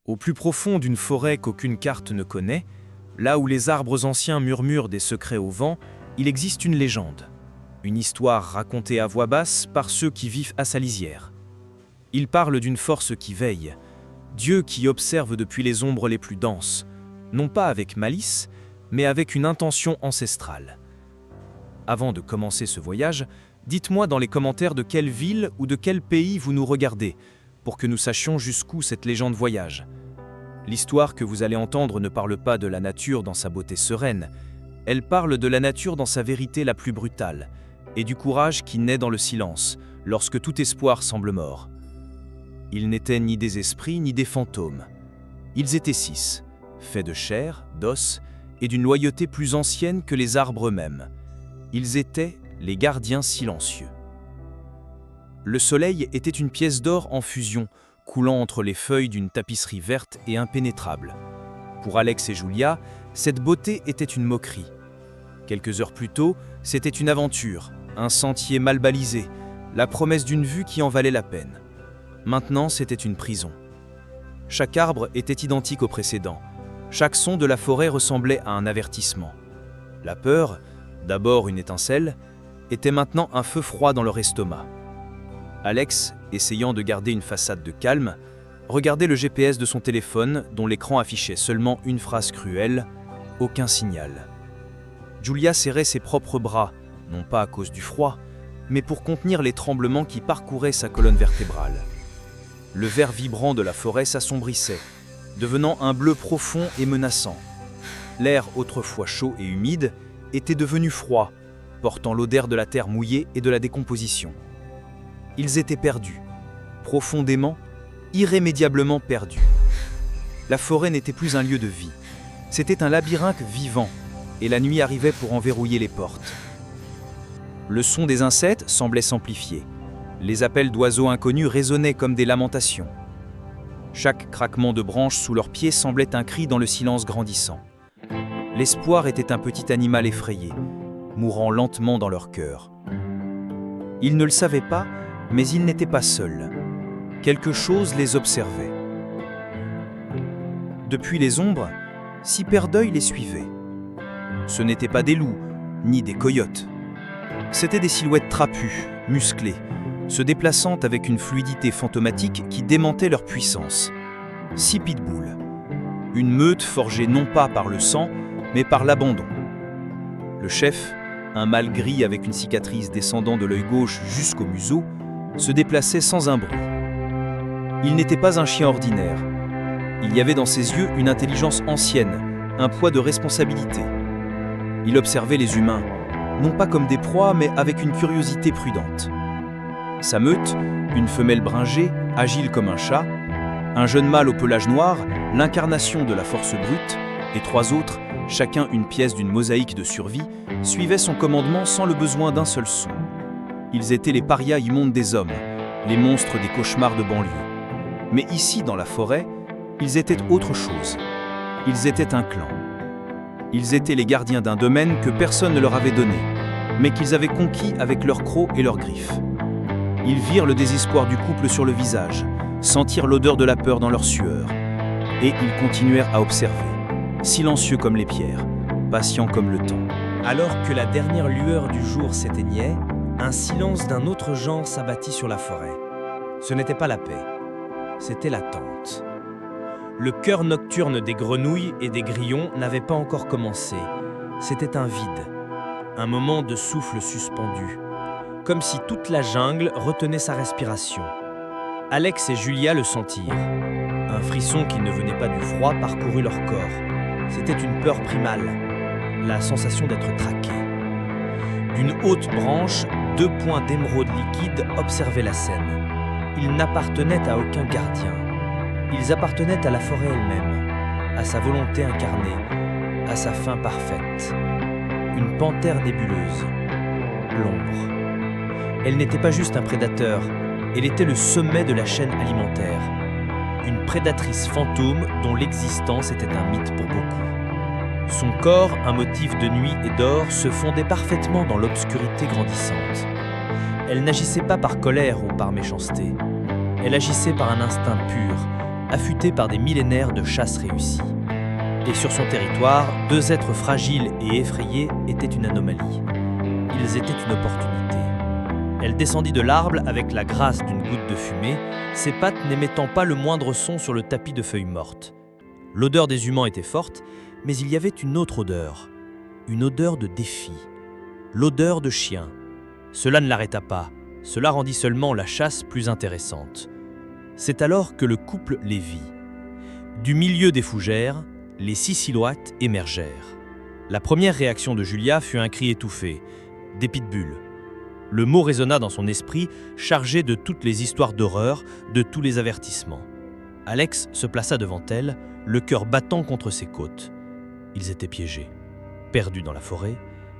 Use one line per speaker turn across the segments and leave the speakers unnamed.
Au plus profond d'une forêt qu'aucune carte ne connaît, là où les arbres anciens murmurent des secrets au vent, il existe une légende. Une histoire racontée à voix basse par ceux qui vivent à sa lisière. Il parle d'une force qui veille, Dieu qui observe depuis les ombres les plus denses, non pas avec malice, mais avec une intention ancestrale. Avant de commencer ce voyage, dites-moi dans les commentaires de quelle ville ou de quel pays vous nous regardez, pour que nous sachions jusqu'où cette légende voyage. L'histoire que vous allez entendre ne parle pas de la nature dans sa beauté sereine, elle parle de la nature dans sa vérité la plus brutale, et du courage qui naît dans le silence, lorsque tout espoir semble mort. Ils n'étaient ni des esprits ni des fantômes. Ils étaient 6, faits de chair, d'os et d'une loyauté plus ancienne que les arbres eux-mêmes. Ils étaient les gardiens silencieux. Le soleil était une pièce d'or en fusion, coulant entre les feuilles d'une tapisserie verte et impénétrable. Pour Alex et Julia, cette beauté était une moquerie. Quelques heures plus tôt, c'était une aventure, un sentier mal balisé, la promesse d'une vue qui en valait la peine. Maintenant, c'était une prison. Chaque arbre était identique au précédent. Chaque son de la forêt ressemblait à un avertissement. La peur, d'abord une étincelle, était maintenant un feu froid dans leur estomac. Alex, essayant de garder une façade de calme, regardait le GPS de son téléphone dont l'écran affichait seulement une phrase cruelle, « Aucun signal ». Julia serrait ses propres bras, non pas à cause du froid, mais pour contenir les tremblements qui parcouraient sa colonne vertébrale. Le vert vibrant de la forêt s'assombrissait, devenant un bleu profond et menaçant. L'air autrefois chaud et humide était devenu froid, portant l'odeur de la terre mouillée et de la décomposition. Ils étaient perdus, profondément, irrémédiablement perdus. La forêt n'était plus un lieu de vie, c'était un labyrinthe vivant, et la nuit arrivait pour en verrouiller les portes. Le son des insectes semblait s'amplifier. Les appels d'oiseaux inconnus résonnaient comme des lamentations. Chaque craquement de branches sous leurs pieds semblait un cri dans le silence grandissant. L'espoir était un petit animal effrayé, mourant lentement dans leur cœur. Ils ne le savaient pas, mais ils n'étaient pas seuls. Quelque chose les observait. Depuis les ombres, 6 paires d'œils les suivaient. Ce n'étaient pas des loups, ni des coyotes. C'étaient des silhouettes trapues, musclées, se déplaçant avec une fluidité fantomatique qui démentait leur puissance. 6 pitbulls. Une meute forgée non pas par le sang, mais par l'abandon. Le chef, un mâle gris avec une cicatrice descendant de l'œil gauche jusqu'au museau, se déplaçait sans un bruit. Il n'était pas un chien ordinaire. Il y avait dans ses yeux une intelligence ancienne, un poids de responsabilité. Il observait les humains, non pas comme des proies, mais avec une curiosité prudente. Sa meute, une femelle bringée, agile comme un chat, un jeune mâle au pelage noir, l'incarnation de la force brute, et 3 autres, chacun une pièce d'une mosaïque de survie, suivaient son commandement sans le besoin d'un seul son. Ils étaient les parias immondes des hommes, les monstres des cauchemars de banlieue. Mais ici, dans la forêt, ils étaient autre chose. Ils étaient un clan. Ils étaient les gardiens d'un domaine que personne ne leur avait donné, mais qu'ils avaient conquis avec leurs crocs et leurs griffes. Ils virent le désespoir du couple sur le visage, sentirent l'odeur de la peur dans leur sueur, et ils continuèrent à observer, silencieux comme les pierres, patients comme le temps.
Alors que la dernière lueur du jour s'éteignait, un silence d'un autre genre s'abattit sur la forêt. Ce n'était pas la paix, c'était l'attente. Le chœur nocturne des grenouilles et des grillons n'avait pas encore commencé. C'était un vide, un moment de souffle suspendu, comme si toute la jungle retenait sa respiration. Alex et Julia le sentirent. Un frisson qui ne venait pas du froid parcourut leur corps. C'était une peur primale, la sensation d'être traqué. D'une haute branche, 2 points d'émeraude liquide observaient la scène. Ils n'appartenaient à aucun gardien. Ils appartenaient à la forêt elle-même, à sa volonté incarnée, à sa fin parfaite. Une panthère nébuleuse, l'ombre. Elle n'était pas juste un prédateur, elle était le sommet de la chaîne alimentaire. Une prédatrice fantôme dont l'existence était un mythe pour beaucoup. Son corps, un motif de nuit et d'or, se fondait parfaitement dans l'obscurité grandissante. Elle n'agissait pas par colère ou par méchanceté. Elle agissait par un instinct pur, affûté par des millénaires de chasse réussie. Et sur son territoire, deux êtres fragiles et effrayés étaient une anomalie. Ils étaient une opportunité. Elle descendit de l'arbre avec la grâce d'une goutte de fumée, ses pattes n'émettant pas le moindre son sur le tapis de feuilles mortes. L'odeur des humains était forte, mais il y avait une autre odeur. Une odeur de défi. L'odeur de chien. Cela ne l'arrêta pas. Cela rendit seulement la chasse plus intéressante. C'est alors que le couple les vit. Du milieu des fougères, les 6 silhouettes émergèrent. La première réaction de Julia fut un cri étouffé, des pitbulls. Le mot résonna dans son esprit, chargé de toutes les histoires d'horreur, de tous les avertissements. Alex se plaça devant elle, le cœur battant contre ses côtes. Ils étaient piégés, perdus dans la forêt,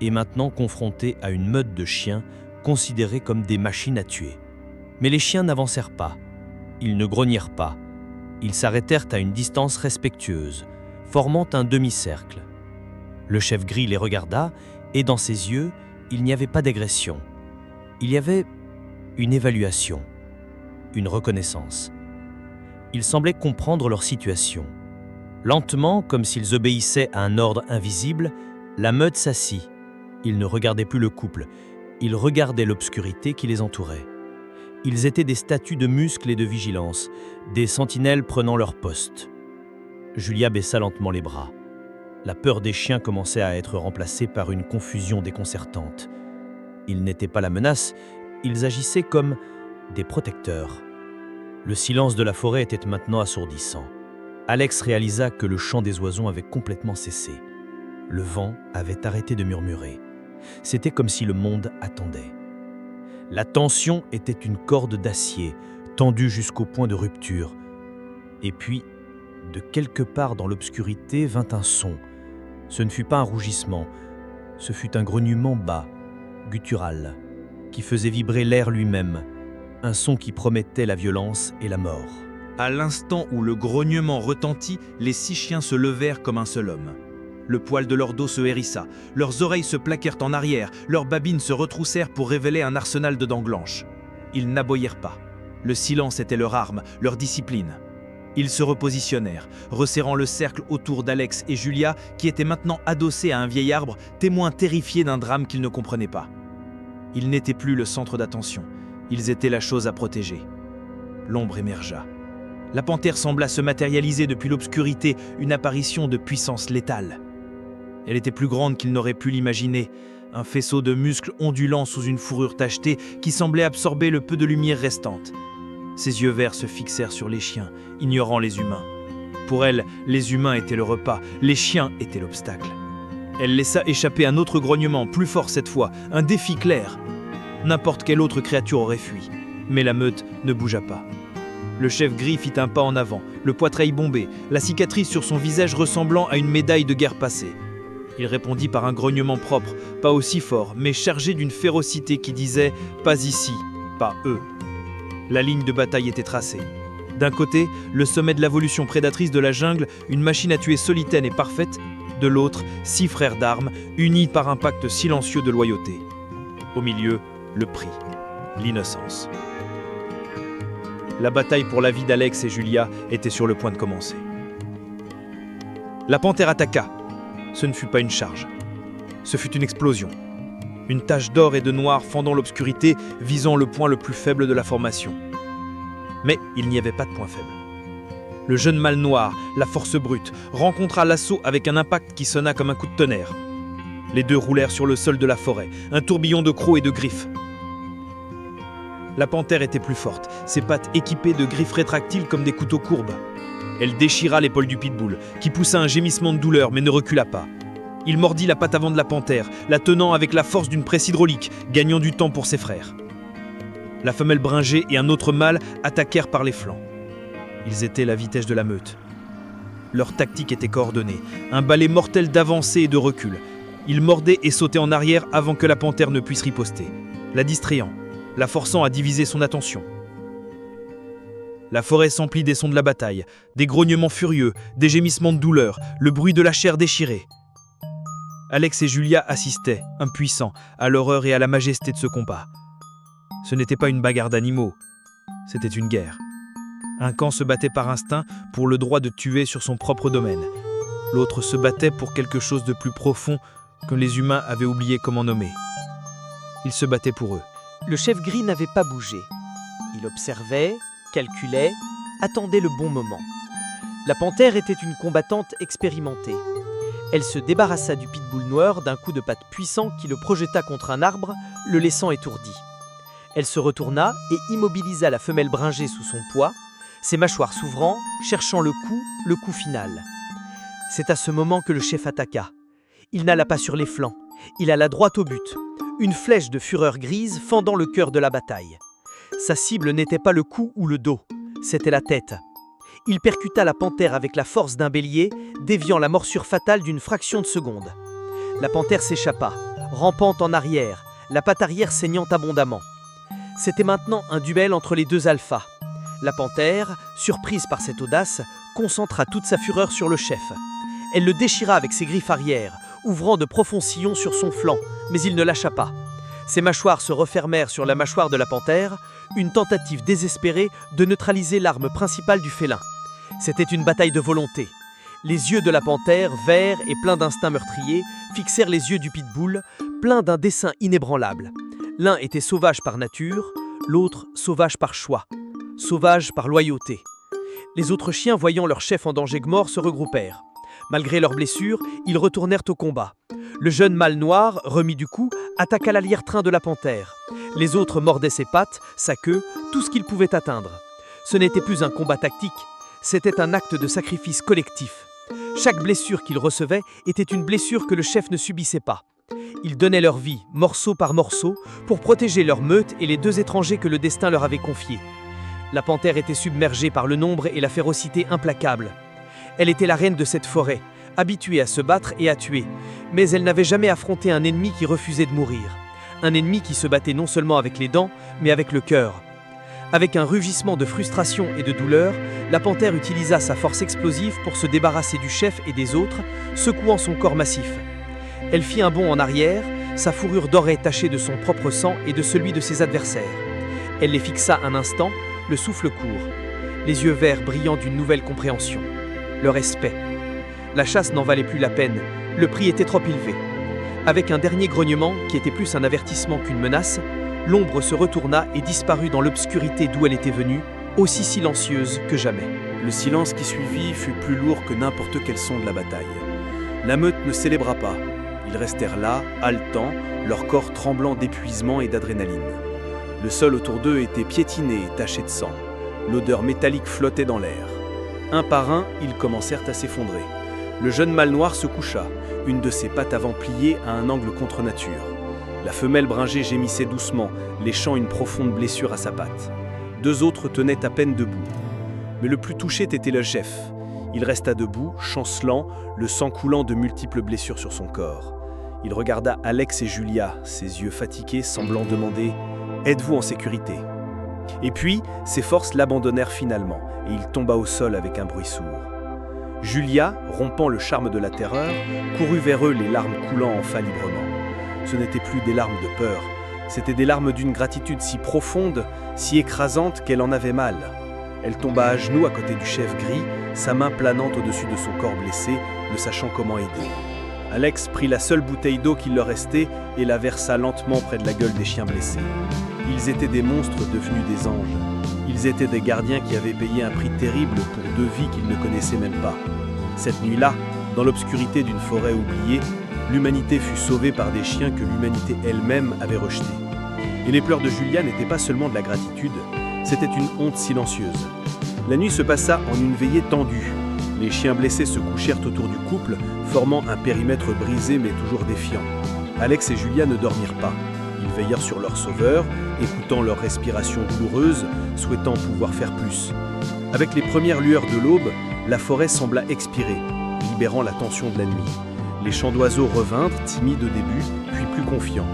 et maintenant confrontés à une meute de chiens considérés comme des machines à tuer. Mais les chiens n'avancèrent pas. Ils ne grognirent pas. Ils s'arrêtèrent à une distance respectueuse, formant un demi-cercle. Le chef gris les regarda, et dans ses yeux, il n'y avait pas d'agression. Il y avait une évaluation, une reconnaissance. Ils semblaient comprendre leur situation. Lentement, comme s'ils obéissaient à un ordre invisible, la meute s'assit. Ils ne regardaient plus le couple, ils regardaient l'obscurité qui les entourait. Ils étaient des statues de muscles et de vigilance, des sentinelles prenant leur poste. Julia baissa lentement les bras. La peur des chiens commençait à être remplacée par une confusion déconcertante. Ils n'étaient pas la menace, ils agissaient comme des protecteurs. Le silence de la forêt était maintenant assourdissant. Alex réalisa que le chant des oiseaux avait complètement cessé. Le vent avait arrêté de murmurer. C'était comme si le monde attendait. La tension était une corde d'acier, tendue jusqu'au point de rupture. Et puis, de quelque part dans l'obscurité vint un son. Ce ne fut pas un rougissement, ce fut un grognement bas, guttural, qui faisait vibrer l'air lui-même, un son qui promettait la violence et la mort.
À l'instant où le grognement retentit, les 6 chiens se levèrent comme un seul homme. Le poil de leur dos se hérissa, leurs oreilles se plaquèrent en arrière, leurs babines se retroussèrent pour révéler un arsenal de dents blanches. Ils n'aboyèrent pas. Le silence était leur arme, leur discipline. Ils se repositionnèrent, resserrant le cercle autour d'Alex et Julia, qui étaient maintenant adossés à un vieil arbre, témoins terrifiés d'un drame qu'ils ne comprenaient pas. Ils n'étaient plus le centre d'attention, ils étaient la chose à protéger. L'ombre émergea. La panthère sembla se matérialiser depuis l'obscurité, une apparition de puissance létale. Elle était plus grande qu'ils n'auraient pu l'imaginer, un faisceau de muscles ondulants sous une fourrure tachetée qui semblait absorber le peu de lumière restante. Ses yeux verts se fixèrent sur les chiens, ignorant les humains. Pour elle, les humains étaient le repas, les chiens étaient l'obstacle. Elle laissa échapper un autre grognement, plus fort cette fois, un défi clair. N'importe quelle autre créature aurait fui, mais la meute ne bougea pas. Le chef gris fit un pas en avant, le poitrail bombé, la cicatrice sur son visage ressemblant à une médaille de guerre passée. Il répondit par un grognement propre, pas aussi fort, mais chargé d'une férocité qui disait « pas ici, pas eux ». La ligne de bataille était tracée. D'un côté, le sommet de l'évolution prédatrice de la jungle, une machine à tuer solitaire et parfaite. De l'autre, 6 frères d'armes, unis par un pacte silencieux de loyauté. Au milieu, le prix, l'innocence. La bataille pour la vie d'Alex et Julia était sur le point de commencer. La panthère attaqua. Ce ne fut pas une charge. Ce fut une explosion. Une tache d'or et de noir fendant l'obscurité, visant le point le plus faible de la formation. Mais il n'y avait pas de point faible. Le jeune mâle noir, la force brute, rencontra l'assaut avec un impact qui sonna comme un coup de tonnerre. Les deux roulèrent sur le sol de la forêt, un tourbillon de crocs et de griffes. La panthère était plus forte, ses pattes équipées de griffes rétractiles comme des couteaux courbes. Elle déchira l'épaule du pitbull, qui poussa un gémissement de douleur mais ne recula pas. Il mordit la patte avant de la panthère, la tenant avec la force d'une presse hydraulique, gagnant du temps pour ses frères. La femelle bringée et un autre mâle attaquèrent par les flancs. Ils étaient la vitesse de la meute. Leur tactique était coordonnée, un balai mortel d'avancée et de recul. Ils mordaient et sautaient en arrière avant que la panthère ne puisse riposter, la distrayant, la forçant à diviser son attention. La forêt s'emplit des sons de la bataille, des grognements furieux, des gémissements de douleur, le bruit de la chair déchirée. Alex et Julia assistaient, impuissants, à l'horreur et à la majesté de ce combat. Ce n'était pas une bagarre d'animaux, c'était une guerre.
Un camp se battait par instinct pour le droit de tuer sur son propre domaine. L'autre se battait pour quelque chose de plus profond que les humains avaient oublié comment nommer. Il se battait pour eux.
Le chef gris n'avait pas bougé. Il observait, calculait, attendait le bon moment. La panthère était une combattante expérimentée. Elle se débarrassa du pitbull noir d'un coup de patte puissant qui le projeta contre un arbre, le laissant étourdi. Elle se retourna et immobilisa la femelle bringée sous son poids, ses mâchoires s'ouvrant, cherchant le coup final. C'est à ce moment que le chef attaqua. Il n'alla pas sur les flancs, il alla droit au but, une flèche de fureur grise fendant le cœur de la bataille. Sa cible n'était pas le cou ou le dos, c'était la tête. Il percuta la panthère avec la force d'un bélier, déviant la morsure fatale d'une fraction de seconde. La panthère s'échappa, rampant en arrière, la patte arrière saignant abondamment. C'était maintenant un duel entre les deux alphas. La panthère, surprise par cette audace, concentra toute sa fureur sur le chef. Elle le déchira avec ses griffes arrière, ouvrant de profonds sillons sur son flanc, mais il ne lâcha pas. Ses mâchoires se refermèrent sur la mâchoire de la panthère, une tentative désespérée de neutraliser l'arme principale du félin. C'était une bataille de volonté. Les yeux de la panthère, verts et pleins d'instinct meurtrier, fixèrent les yeux du pitbull, pleins d'un dessein inébranlable. L'un était sauvage par nature, l'autre sauvage par choix, sauvage par loyauté. Les autres chiens, voyant leur chef en danger de mort, se regroupèrent. Malgré leurs blessures, ils retournèrent au combat. Le jeune mâle noir, remis du coup, attaqua l'alière-train de la panthère. Les autres mordaient ses pattes, sa queue, tout ce qu'ils pouvaient atteindre. Ce n'était plus un combat tactique, c'était un acte de sacrifice collectif. Chaque blessure qu'ils recevaient était une blessure que le chef ne subissait pas. Ils donnaient leur vie, morceau par morceau, pour protéger leur meute et les deux étrangers que le destin leur avait confiés. La panthère était submergée par le nombre et la férocité implacable. Elle était la reine de cette forêt, habituée à se battre et à tuer, mais elle n'avait jamais affronté un ennemi qui refusait de mourir. Un ennemi qui se battait non seulement avec les dents, mais avec le cœur. Avec un rugissement de frustration et de douleur, la panthère utilisa sa force explosive pour se débarrasser du chef et des autres, secouant son corps massif. Elle fit un bond en arrière, sa fourrure dorée tachée de son propre sang et de celui de ses adversaires. Elle les fixa un instant, le souffle court, les yeux verts brillant d'une nouvelle compréhension. Le respect. La chasse n'en valait plus la peine, le prix était trop élevé. Avec un dernier grognement, qui était plus un avertissement qu'une menace, l'ombre se retourna et disparut dans l'obscurité d'où elle était venue, aussi silencieuse que jamais.
Le silence qui suivit fut plus lourd que n'importe quel son de la bataille. La meute ne célébra pas. Ils restèrent là, haletants, leur corps tremblant d'épuisement et d'adrénaline. Le sol autour d'eux était piétiné et taché de sang. L'odeur métallique flottait dans l'air. Un par un, ils commencèrent à s'effondrer. Le jeune mâle noir se coucha, une de ses pattes avant pliée à un angle contre nature. La femelle bringée gémissait doucement, léchant une profonde blessure à sa patte. Deux autres tenaient à peine debout. Mais le plus touché était le chef. Il resta debout, chancelant, le sang coulant de multiples blessures sur son corps. Il regarda Alex et Julia, ses yeux fatigués semblant demander « Êtes-vous en sécurité ?» Et puis, ses forces l'abandonnèrent finalement, et il tomba au sol avec un bruit sourd. Julia, rompant le charme de la terreur, courut vers eux, les larmes coulant enfin librement. Ce n'étaient plus des larmes de peur, c'étaient des larmes d'une gratitude si profonde, si écrasante qu'elle en avait mal. Elle tomba à genoux à côté du chef gris, sa main planante au-dessus de son corps blessé, ne sachant comment aider. Alex prit la seule bouteille d'eau qu'il leur restait et la versa lentement près de la gueule des chiens blessés. Ils étaient des monstres devenus des anges. Ils étaient des gardiens qui avaient payé un prix terrible pour deux vies qu'ils ne connaissaient même pas. Cette nuit-là, dans l'obscurité d'une forêt oubliée, l'humanité fut sauvée par des chiens que l'humanité elle-même avait rejetés. Et les pleurs de Julia n'étaient pas seulement de la gratitude, c'était une honte silencieuse. La nuit se passa en une veillée tendue. Les chiens blessés se couchèrent autour du couple, formant un périmètre brisé mais toujours défiant. Alex et Julia ne dormirent pas. Ils veillèrent sur leur sauveur, écoutant leur respiration douloureuse, souhaitant pouvoir faire plus. Avec les premières lueurs de l'aube, la forêt sembla expirer, libérant la tension de la nuit. Les chants d'oiseaux revinrent, timides au début, puis plus confiants.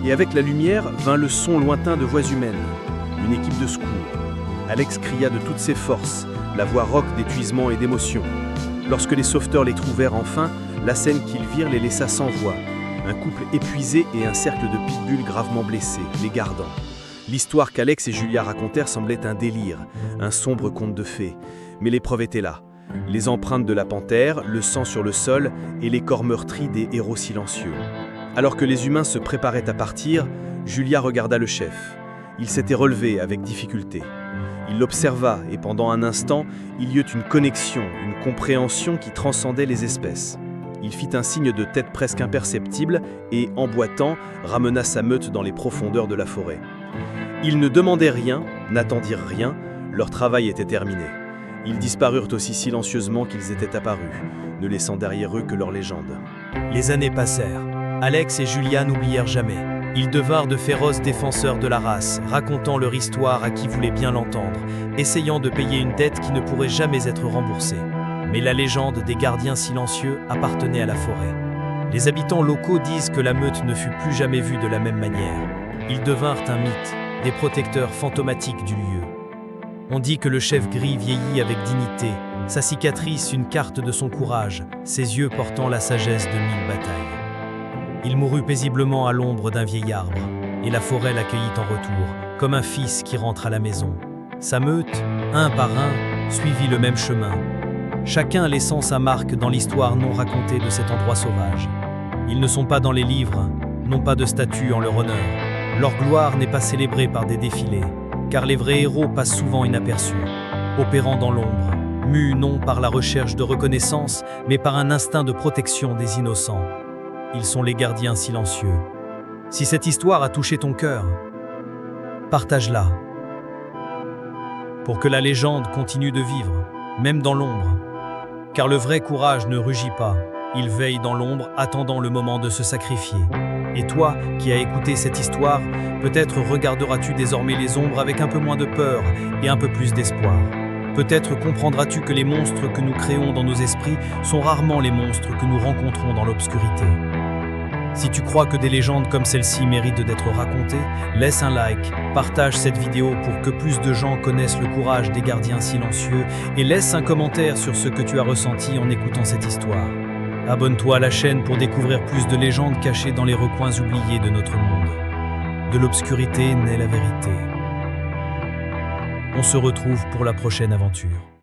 Et avec la lumière vint le son lointain de voix humaines. Une équipe de secours. Alex cria de toutes ses forces, la voix rauque d'épuisement et d'émotion. Lorsque les sauveteurs les trouvèrent enfin, la scène qu'ils virent les laissa sans voix. Un couple épuisé et un cercle de pitbulls gravement blessés, les gardant.
L'histoire qu'Alex et Julia racontèrent semblait un délire, un sombre conte de fées. Mais les preuves étaient là. Les empreintes de la panthère, le sang sur le sol et les corps meurtris des héros silencieux. Alors que les humains se préparaient à partir, Julia regarda le chef. Il s'était relevé avec difficulté. Il l'observa et pendant un instant, il y eut une connexion, une compréhension qui transcendait les espèces. Il fit un signe de tête presque imperceptible et, en boitant, ramena sa meute dans les profondeurs de la forêt. Ils ne demandaient rien, n'attendirent rien, leur travail était terminé. Ils disparurent aussi silencieusement qu'ils étaient apparus, ne laissant derrière eux que leur légende.
Les années passèrent. Alex et Julia n'oublièrent jamais. Ils devinrent de féroces défenseurs de la race, racontant leur histoire à qui voulait bien l'entendre, essayant de payer une dette qui ne pourrait jamais être remboursée. Mais la légende des gardiens silencieux appartenait à la forêt. Les habitants locaux disent que la meute ne fut plus jamais vue de la même manière. Ils devinrent un mythe, des protecteurs fantomatiques du lieu. On dit que le chef gris vieillit avec dignité, sa cicatrice une carte de son courage, ses yeux portant la sagesse de 1000 batailles. Il mourut paisiblement à l'ombre d'un vieil arbre, et la forêt l'accueillit en retour, comme un fils qui rentre à la maison. Sa meute, un par un, suivit le même chemin, chacun laissant sa marque dans l'histoire non racontée de cet endroit sauvage. Ils ne sont pas dans les livres, n'ont pas de statue en leur honneur. Leur gloire n'est pas célébrée par des défilés, car les vrais héros passent souvent inaperçus, opérant dans l'ombre, mus non par la recherche de reconnaissance, mais par un instinct de protection des innocents. Ils sont les gardiens silencieux. Si cette histoire a touché ton cœur, partage-la. Pour que la légende continue de vivre, même dans l'ombre. Car le vrai courage ne rugit pas, il veille dans l'ombre, attendant le moment de se sacrifier. Et toi, qui as écouté cette histoire, peut-être regarderas-tu désormais les ombres avec un peu moins de peur et un peu plus d'espoir. Peut-être comprendras-tu que les monstres que nous créons dans nos esprits sont rarement les monstres que nous rencontrons dans l'obscurité. Si tu crois que des légendes comme celle-ci méritent d'être racontées, laisse un like, partage cette vidéo pour que plus de gens connaissent le courage des gardiens silencieux et laisse un commentaire sur ce que tu as ressenti en écoutant cette histoire. Abonne-toi à la chaîne pour découvrir plus de légendes cachées dans les recoins oubliés de notre monde. De l'obscurité naît la vérité. On se retrouve pour la prochaine aventure.